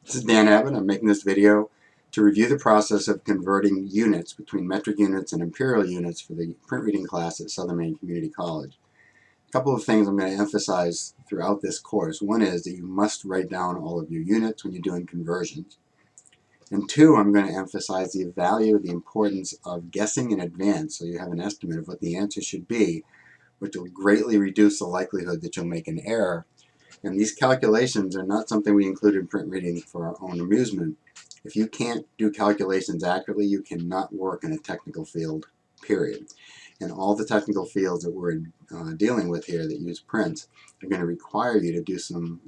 This is Dan Abbott. I'm making this video to review the process of converting units between metric units and imperial units for the print reading class at Southern Maine Community College. A couple of things I'm going to emphasize throughout this course. One is that you must write down all of your units when you're doing conversions. And two, I'm going to emphasize the value, the importance of guessing in advance so you have an estimate of what the answer should be, which will greatly reduce the likelihood that you'll make an error. And these calculations are not something we include in print reading for our own amusement. If you can't do calculations accurately, you cannot work in a technical field, period. And all the technical fields that we're dealing with here that use prints are going to require you to do some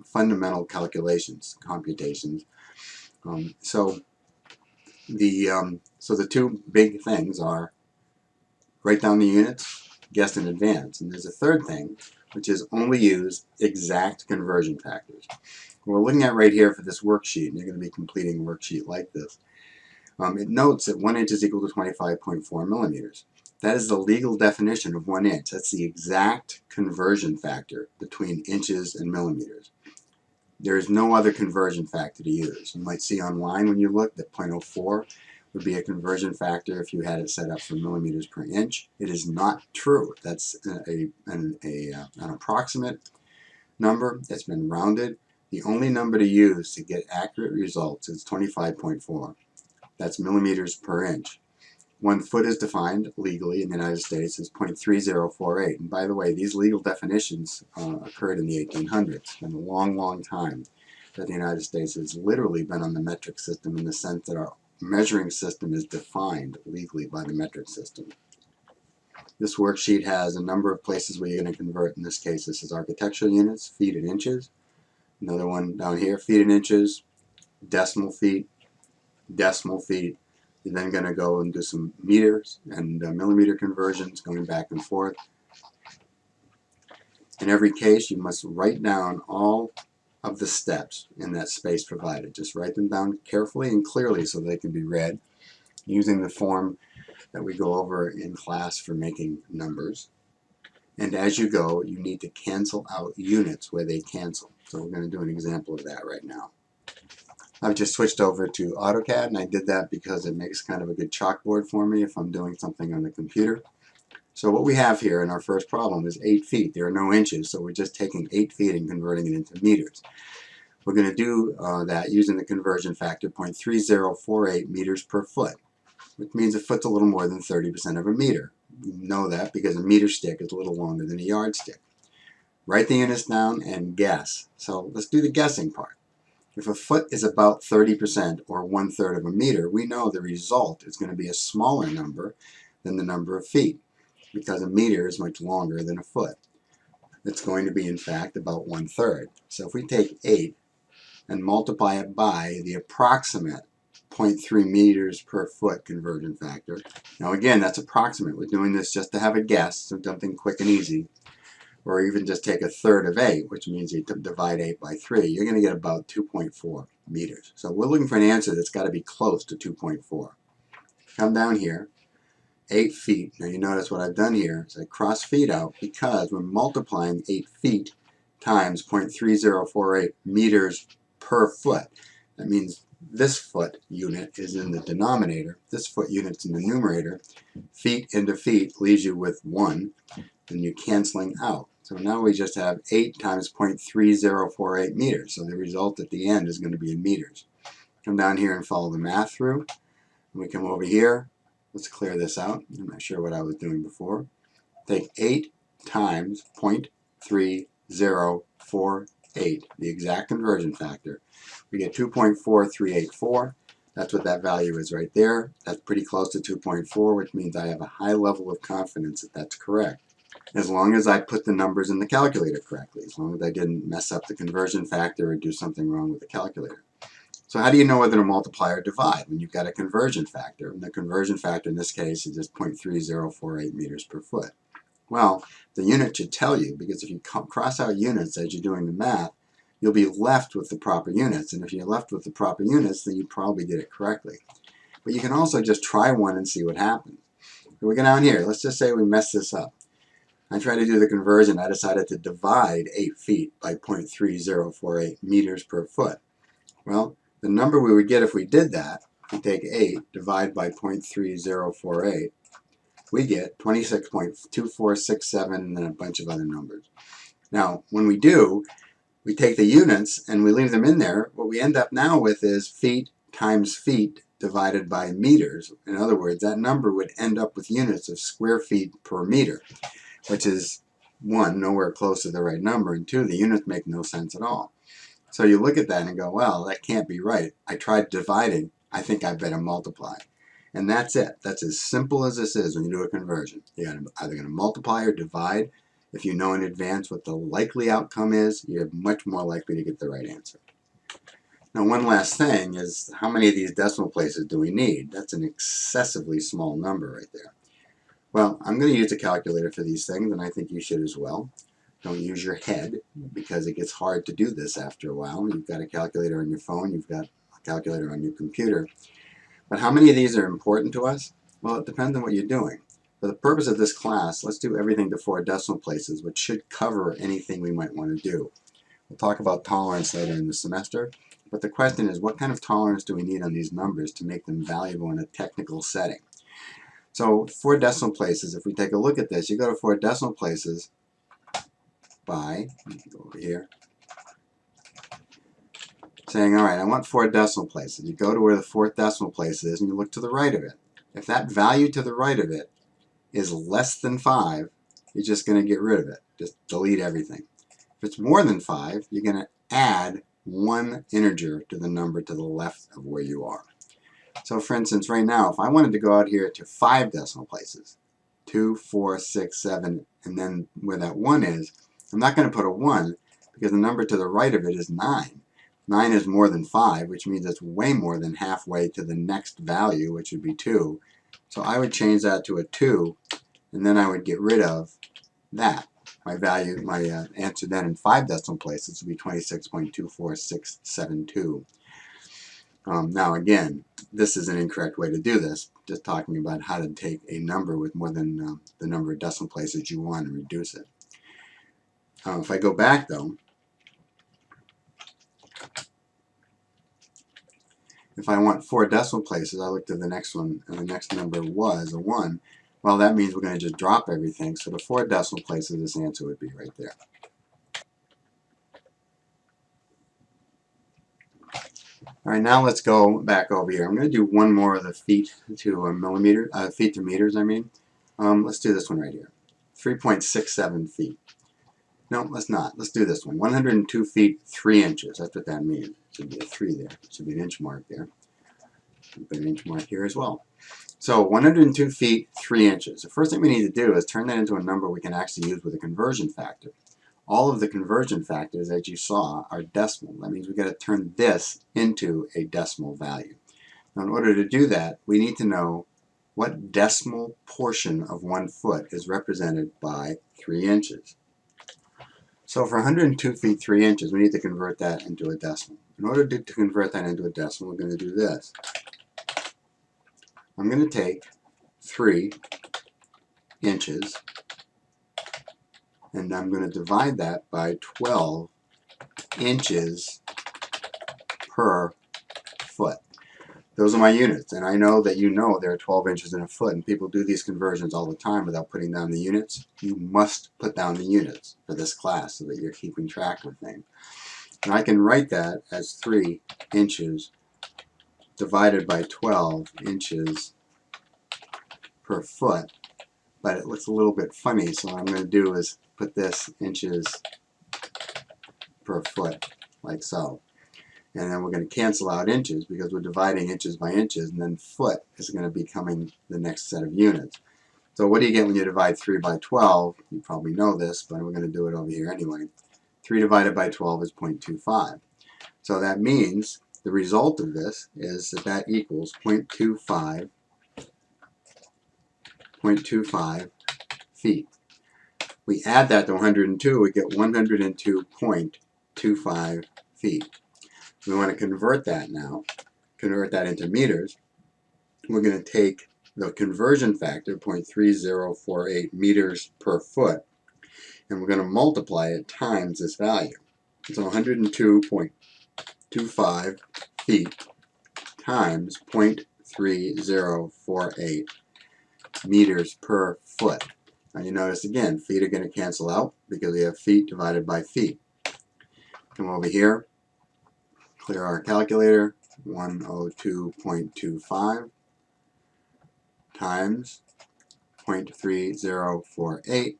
fundamental calculations, computations. So the two big things are write down the units, guess in advance. And there's a third thing, which is only use exact conversion factors. What we're looking at right here for this worksheet, and you're going to be completing a worksheet like this, it notes that 1 inch is equal to 25.4 millimeters. That is the legal definition of 1 inch. That's the exact conversion factor between inches and millimeters. There is no other conversion factor to use. You might see online when you look that 0.04 would be a conversion factor if you had it set up for millimeters per inch. It is not true. That's an approximate number that's been rounded. The only number to use to get accurate results is 25.4. That's millimeters per inch. 1 foot is defined legally in the United States as 0.3048. And by the way, these legal definitions occurred in the 1800s. It's been a long, long time that the United States has literally been on the metric system in the sense that our measuring system is defined legally by the metric system. This worksheet has a number of places where you're going to convert. In this case, this is architectural units, feet and inches. Another one down here, feet and inches, decimal feet, decimal feet. You're then going to go and do some meters and millimeter conversions, going back and forth. In every case, you must write down all of the steps in that space provided. Just write them down carefully and clearly so they can be read using the form that we go over in class for making numbers. And as you go, you need to cancel out units where they cancel. So we're going to do an example of that right now. I've just switched over to AutoCAD, and I did that because it makes kind of a good chalkboard for me if I'm doing something on the computer. So what we have here in our first problem is 8 feet. There are no inches, so we're just taking 8 feet and converting it into meters. We're going to do that using the conversion factor 0.3048 meters per foot, which means a foot's a little more than 30% of a meter. You know that because a meter stick is a little longer than a yardstick. Write the units down and guess. So let's do the guessing part. If a foot is about 30% or 1/3 of a meter, we know the result is going to be a smaller number than the number of feet because a meter is much longer than a foot. It's going to be, in fact, about 1/3. So if we take 8 and multiply it by the approximate 0.3 meters per foot conversion factor. Now again, that's approximate. We're doing this just to have a guess, so something quick and easy. Or even just take 1/3 of 8, which means you divide 8 by 3. You're going to get about 2.4 meters. So we're looking for an answer that's got to be close to 2.4. Come down here, 8 feet. Now you notice what I've done here is I cross feet out because we're multiplying 8 feet times 0.3048 meters per foot. That means this foot unit is in the denominator, this foot unit's in the numerator. Feet into feet leaves you with 1, and you're canceling out. So now we just have 8 times 0.3048 meters. So the result at the end is going to be in meters. Come down here and follow the math through. We come over here. Let's clear this out. I'm not sure what I was doing before. Take 8 times 0.3048, the exact conversion factor. We get 2.4384. That's what that value is right there. That's pretty close to 2.4, which means I have a high level of confidence that that's correct. As long as I put the numbers in the calculator correctly, as long as I didn't mess up the conversion factor or do something wrong with the calculator. So how do you know whether to multiply or divide when you've got a conversion factor? And the conversion factor in this case is just 0.3048 meters per foot. Well, the unit should tell you, because if you cross out units as you're doing the math, you'll be left with the proper units. And if you're left with the proper units, then you probably did it correctly. But you can also just try one and see what happens. So we go down here. Let's just say we mess this up. I tried to do the conversion. I decided to divide 8 feet by 0.3048 meters per foot. Well, the number we would get if we did that, if we take 8, divide by 0.3048, we get 26.2467 and then a bunch of other numbers. Now, when we do, we take the units and we leave them in there. What we end up now with is feet times feet divided by meters. In other words, that number would end up with units of square feet per meter, which is, one, nowhere close to the right number, and two, the units make no sense at all. So you look at that and go, well, that can't be right. I tried dividing. I think I better multiply. And that's it. That's as simple as this is when you do a conversion. You're either going to multiply or divide. If you know in advance what the likely outcome is, you're much more likely to get the right answer. Now, one last thing is, how many of these decimal places do we need? That's an excessively small number right there. Well, I'm going to use a calculator for these things, and I think you should as well. Don't use your head, because it gets hard to do this after a while. You've got a calculator on your phone, you've got a calculator on your computer. But how many of these are important to us? Well, it depends on what you're doing. For the purpose of this class, let's do everything to 4 decimal places, which should cover anything we might want to do. We'll talk about tolerance later in the semester, but the question is, what kind of tolerance do we need on these numbers to make them valuable in a technical setting? So 4 decimal places, if we take a look at this, you go to 4 decimal places by, go over here, saying, all right, I want 4 decimal places. You go to where the 4th decimal place is and you look to the right of it. If that value to the right of it is less than 5, you're just going to get rid of it. Just delete everything. If it's more than 5, you're going to add one integer to the number to the left of where you are. So for instance, right now, if I wanted to go out here to 5 decimal places, 2, 4, 6, 7, and then where that 1 is, I'm not going to put a 1 because the number to the right of it is 9. 9 is more than 5, which means it's way more than halfway to the next value, which would be 2. So I would change that to a 2, and then I would get rid of that. My value, my answer then in 5 decimal places would be 26.24672. Now again, this is an incorrect way to do this, just talking about how to take a number with more than the number of decimal places you want and reduce it. If I go back though, if I want 4 decimal places, I looked at the next one, and the next number was a 1. Well, that means we're going to just drop everything, so the 4 decimal places, this answer would be right there. All right, now let's go back over here. I'm going to do one more of the feet to feet to meters, I mean. Let's do this one right here. 3.67 feet. No, let's not. Let's do this one. 102 feet, 3 inches. That's what that means. Should be a 3 there. Should be an inch mark there. Put an inch mark here as well. So 102 feet, 3 inches. The first thing we need to do is turn that into a number we can actually use with a conversion factor. All of the conversion factors, as you saw, are decimal. That means we've got to turn this into a decimal value. Now, in order to do that, we need to know what decimal portion of 1 foot is represented by 3 inches. So for 102 feet, 3 inches, we need to convert that into a decimal. In order to convert that into a decimal, we're going to do this. I'm going to take 3 inches, and I'm going to divide that by 12 inches per foot. Those are my units, and I know that you know there are 12 inches in a foot, and people do these conversions all the time without putting down the units. You must put down the units for this class so that you're keeping track of things. And I can write that as 3 inches divided by 12 inches per foot, but it looks a little bit funny, so what I'm going to do is put this inches per foot, like so. And then we're going to cancel out inches because we're dividing inches by inches, and then foot is going to be becoming the next set of units. So what do you get when you divide 3 by 12? You probably know this, but we're going to do it over here anyway. 3 divided by 12 is 0.25. So that means the result of this is that equals 0.25 feet. We add that to 102, we get 102.25 feet. We want to convert that now, convert that into meters. We're going to take the conversion factor, 0.3048 meters per foot, and we're going to multiply it times this value. So 102.25 feet times 0.3048 meters per foot. Now you notice again, feet are going to cancel out because we have feet divided by feet. Come over here, clear our calculator, 102.25 times 0.3048,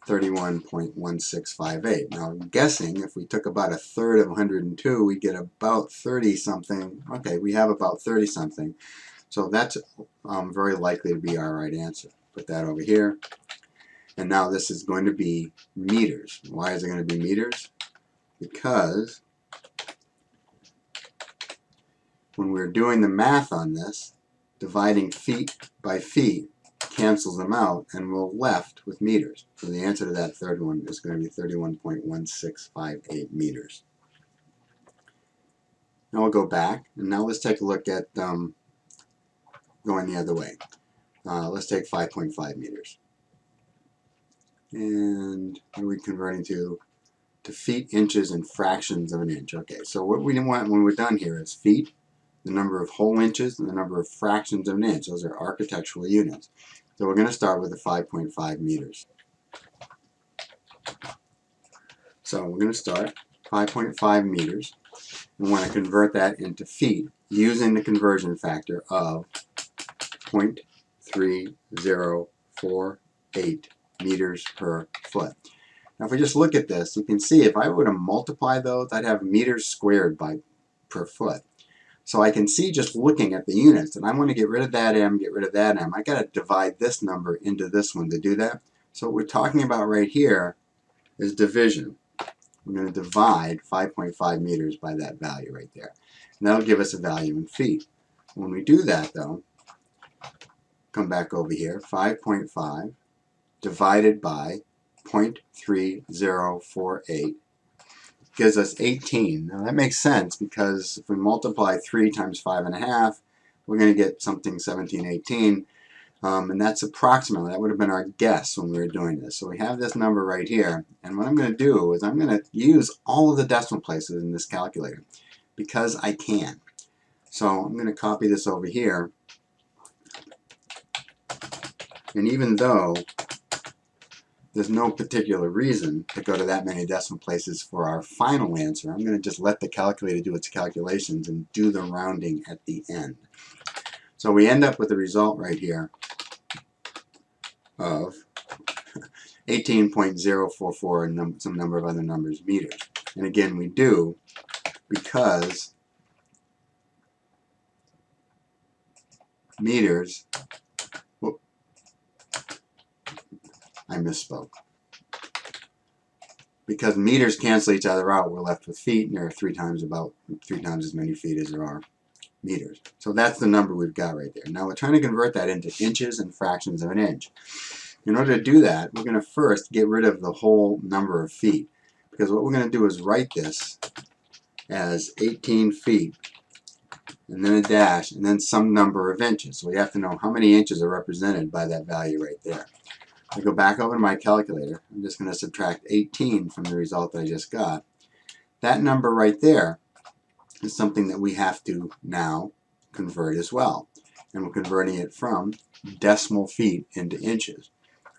31.1658. Now I'm guessing if we took about a third of 102, we get about 30 something. Okay, we have about 30 something. So that's very likely to be our right answer. Put that over here. And now this is going to be meters. Why is it going to be meters? Because when we're doing the math on this, dividing feet by feet cancels them out, and we're left with meters. So the answer to that third one is going to be 31.1658 meters. Now we'll go back, and now let's take a look at going the other way. Let's take 5.5 meters. And what are we converting to feet, inches, and fractions of an inch. Okay, so what we want when we're done here is feet, the number of whole inches, and the number of fractions of an inch. Those are architectural units. So we're going to start with the 5.5 meters. So we're going to start 5.5 meters. We want to convert that into feet using the conversion factor of 0.3048 meters per foot. Now if we just look at this, you can see if I were to multiply those, I'd have meters squared per foot. So I can see just looking at the units, and I want to get rid of that m, get rid of that m. I got to divide this number into this one to do that. So what we're talking about right here is division. We're going to divide 5.5 meters by that value right there. And that'll give us a value in feet. When we do that though, come back over here, 5.5 divided by 0.3048 gives us 18. Now that makes sense because if we multiply 3 times 5.5, we're going to get something 1718. And that's approximately, that would have been our guess when we were doing this. So we have this number right here. And what I'm going to do is I'm going to use all of the decimal places in this calculator because I can. So I'm going to copy this over here. And even though there's no particular reason to go to that many decimal places for our final answer, I'm going to just let the calculator do its calculations and do the rounding at the end. So we end up with a result right here of 18.044 and some number of other numbers meters. And again, we do because meters, whoop, I misspoke. Because meters cancel each other out, we're left with feet, and there are about three times as many feet as there are meters. So that's the number we've got right there. Now we're trying to convert that into inches and fractions of an inch. In order to do that, we're going to first get rid of the whole number of feet. Because what we're going to do is write this as 18 feet, and then a dash, and then some number of inches. So we have to know how many inches are represented by that value right there. I go back over to my calculator. I'm just going to subtract 18 from the result that I just got. That number right there is something that we have to now convert as well. And we're converting it from decimal feet into inches.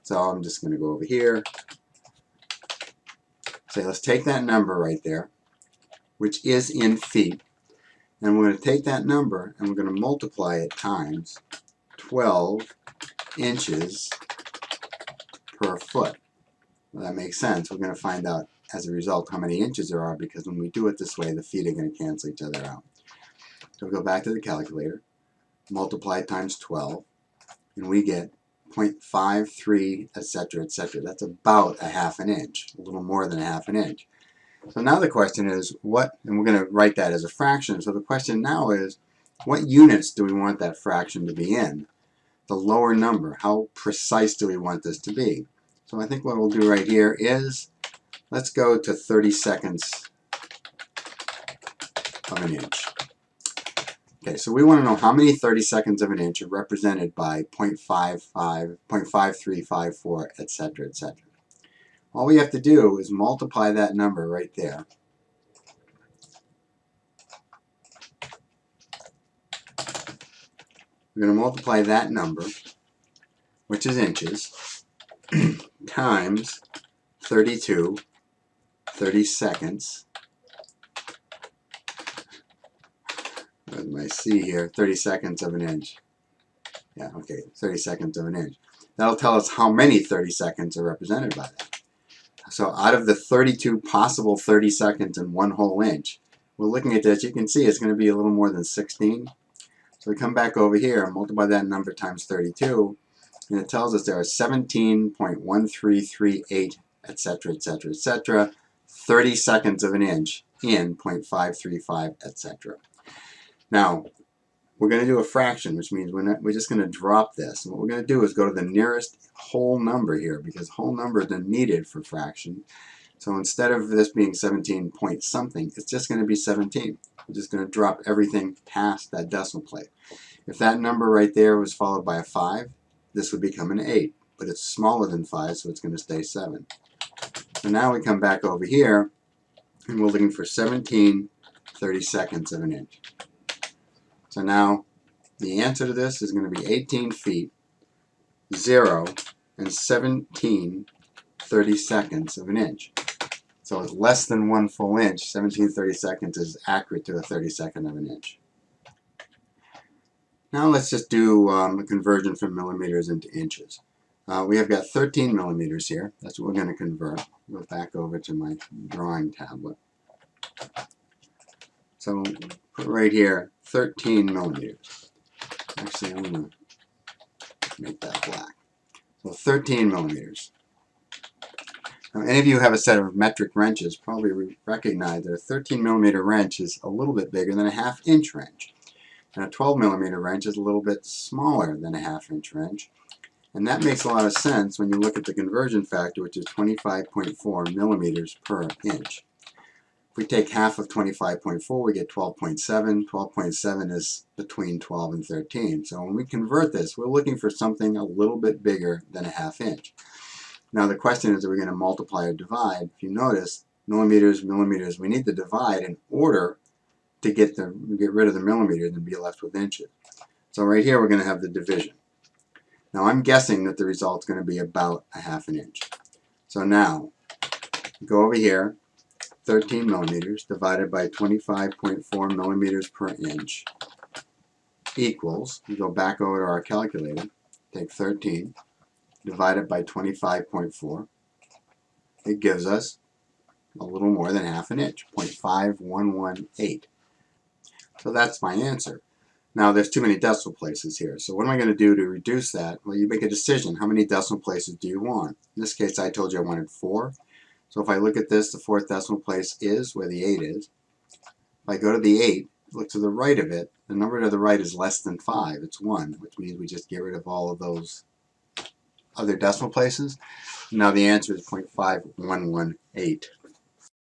So I'm just going to go over here. Say, let's take that number right there, which is in feet. And we're going to take that number and we're going to multiply it times 12 inches per foot. Well, that makes sense. We're going to find out as a result how many inches there are because when we do it this way, the feet are going to cancel each other out. So we go back to the calculator, multiply times 12, and we get 0.53, etc., etc. That's about a half an inch, a little more than a half an inch. So now the question is what, and we're going to write that as a fraction. So the question now is, what units do we want that fraction to be in? The lower number, how precise do we want this to be? So I think what we'll do right here is, let's go to 30 seconds of an inch. Okay, so we want to know how many 30 seconds of an inch are represented by 0.55, 0.5354, etc., etc. All we have to do is multiply that number right there We're going to multiply that number, which is inches, times 32 30-seconds. What do I see here? 30 seconds of an inch. Yeah, okay, 30 seconds of an inch. That'll tell us how many 30 seconds are represented by that. So out of the 32 possible 30 seconds in one whole inch, we're looking at this, you can see it's going to be a little more than 16. So we come back over here and multiply that number times 32, and it tells us there are 17.1338, etc., etc., etc., 30 seconds of an inch in 0.535, etc. Now, we're going to do a fraction, which means we're just going to drop this. And what we're going to do is go to the nearest whole number here, because whole numbers are needed for fraction. So instead of this being 17 point something, it's just going to be 17. We're just going to drop everything past that decimal place. If that number right there was followed by a 5, this would become an 8. But it's smaller than 5, so it's going to stay 7. So now we come back over here, and we're looking for 17 30-seconds of an inch. So now the answer to this is going to be 18 feet, 0, and 17 30-seconds of an inch. So it's less than 1 full inch. 17 30-seconds is accurate to a 32nd of an inch. Now let's just do a conversion from millimeters into inches. We have got 13 millimeters here. That's what we're going to convert. Go back over to my drawing tablet. So put right here 13 millimeters. Actually, I'm going to make that black. So 13 millimeters. Now, any of you who have a set of metric wrenches probably recognize that a 13 millimeter wrench is a little bit bigger than a 1/2 inch wrench. And a 12 millimeter wrench is a little bit smaller than a 1/2 inch wrench. And that makes a lot of sense when you look at the conversion factor, which is 25.4 millimeters per inch. If we take half of 25.4, we get 12.7. 12.7 is between 12 and 13. So when we convert this, we're looking for something a little bit bigger than a 1/2 inch. Now the question is, are we going to multiply or divide? If you notice, millimeters, millimeters, we need to divide in order to get rid of the millimeters and be left with inches. So right here we're going to have the division. Now I'm guessing that the result's going to be about a 1/2 inch. So now, go over here, 13 millimeters divided by 25.4 millimeters per inch equals, we go back over to our calculator, take 13, divided by 25.4, it gives us a little more than 1/2 inch, 0.5118. So that's my answer. Now there's too many decimal places here, so what am I going to do to reduce that? Well, you make a decision. How many decimal places do you want? In this case, I told you I wanted 4. So if I look at this, the 4th decimal place is where the 8 is. If I go to the 8, look to the right of it, the number to the right is less than 5. It's 1, which means we just get rid of all of those other decimal places. Now the answer is 0.5118.